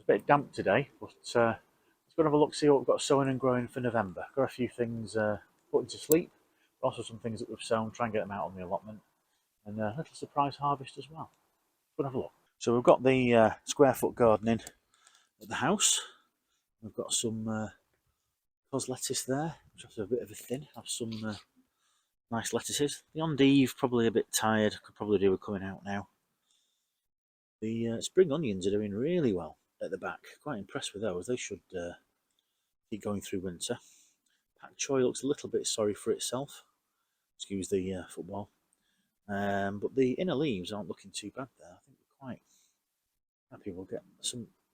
a bit damp today, but let's go and have a look, see what we've got sowing and growing for November. Got a few things putting to sleep, but also some things that we've sown, try and get them out on the allotment, and a little surprise harvest as well. Let's go and have a look. So we've got the square foot gardening at the house. We've got some cos lettuce there, which has a bit of a thin. Have some nice lettuces. The endive probably a bit tired. Could probably do with coming out now. The spring onions are doing really well at the back. Quite impressed with those. They should keep going through winter. Pak choy looks a little bit sorry for itself. Excuse the football. But the inner leaves aren't looking too bad there. I think we're quite happy. We'll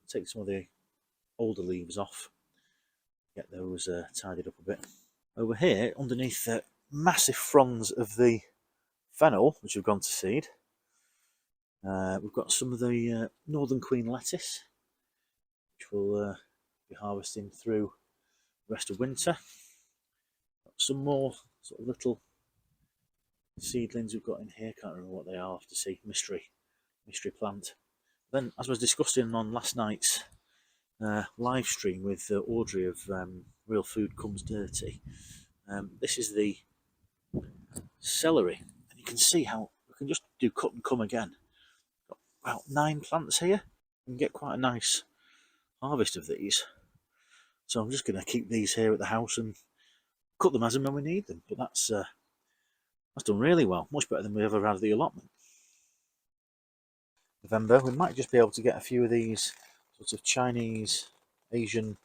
take some of the older leaves off, get those tidied up a bit. Over here, underneath the massive fronds of the fennel, which have gone to seed, we've got some of the Northern Queen lettuce, which we'll be harvesting through the rest of winter. Got some more sort of little seedlings we've got in here. Can't remember what they are. I'll have to see. Mystery plant. Then, as I was discussing on last night's live stream with Audrey of Real Food Comes Dirty, this is the celery, and you can see how we can just do cut and come again. Got about 9 plants here. You can get quite a nice harvest of these. So I'm just going to keep these here at the house and cut them as and when we need them. But that's done really well, much better than we ever had at the allotment. November, we might just be able to get a few of these sort of Chinese, Asian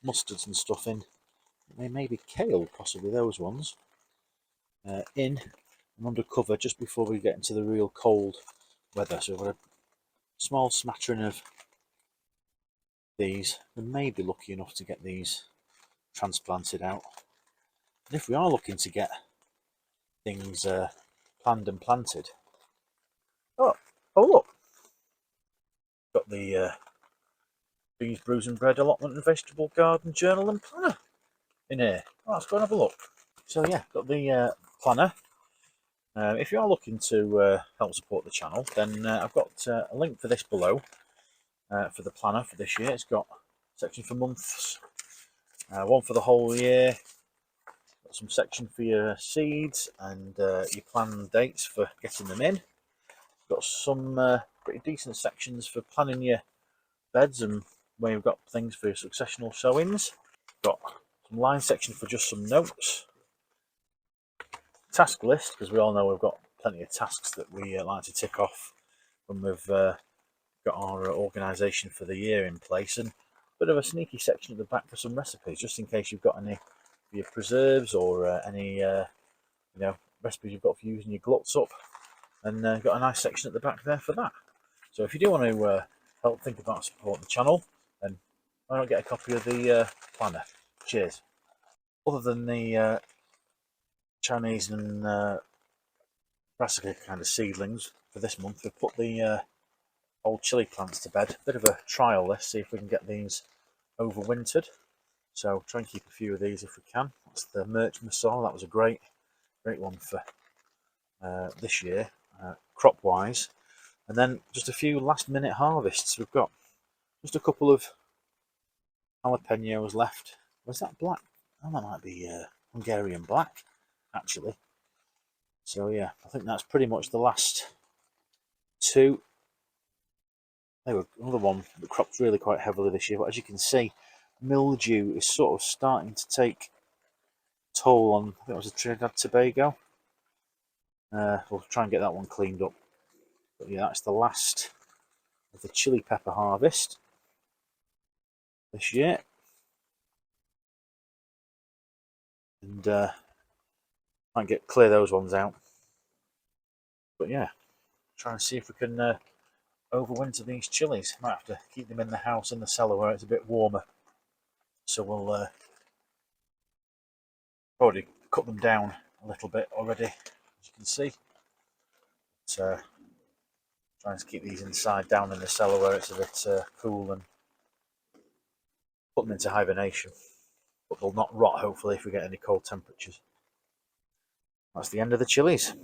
mustards and stuff in. Maybe kale, possibly those ones, in and under cover just before we get into the real cold weather. So we've got a small smattering of these. We may be lucky enough to get these transplanted out. And if we are looking to get things planned and planted, oh look, got the Bees, Brews and Bread allotment and vegetable garden journal and planner in here. Oh, let's go and have a look. So yeah, got the planner. If you are looking to help support the channel, then I've got a link for this below for the planner for this year. It's got a section for months, one for the whole year, got some section for your seeds and your planned dates for getting them in. Got some pretty decent sections for planning your beds and where you've got things for your successional sowings. Got some line section for just some notes. Task list, because we all know we've got plenty of tasks that we like to tick off when we've got our organisation for the year in place, and a bit of a sneaky section at the back for some recipes, just in case you've got any of your preserves or any recipes you've got for using your gluts up, and got a nice section at the back there for that. So if you do want to help think about supporting the channel, then why not get a copy of the planner? Cheers. Other than the Chinese and brassica kind of seedlings for this month, we've put the old chili plants to bed. Bit of a trial this, see if we can get these overwintered. So try and keep a few of these if we can. That's the Merch Masaw. That was a great one for this year, crop wise. And then just a few last minute harvests. We've got just a couple of jalapenos left. Was that black? Oh, that might be Hungarian black, actually. So yeah, I think that's pretty much the last two. There were another one that cropped really quite heavily this year, but as you can see, mildew is sort of starting to take toll on, I think it was a Trinidad Tobago. We'll try and get that one cleaned up. But yeah, that's the last of the chili pepper harvest this year. And try and clear those ones out. But yeah, try and see if we can overwinter these chilies. Might have to keep them in the house in the cellar where it's a bit warmer. So we'll already cut them down a little bit already, as you can see. But, trying to keep these inside down in the cellar where it's a bit cool and put them into hibernation. But they'll not rot hopefully if we get any cold temperatures. That's the end of the chilies.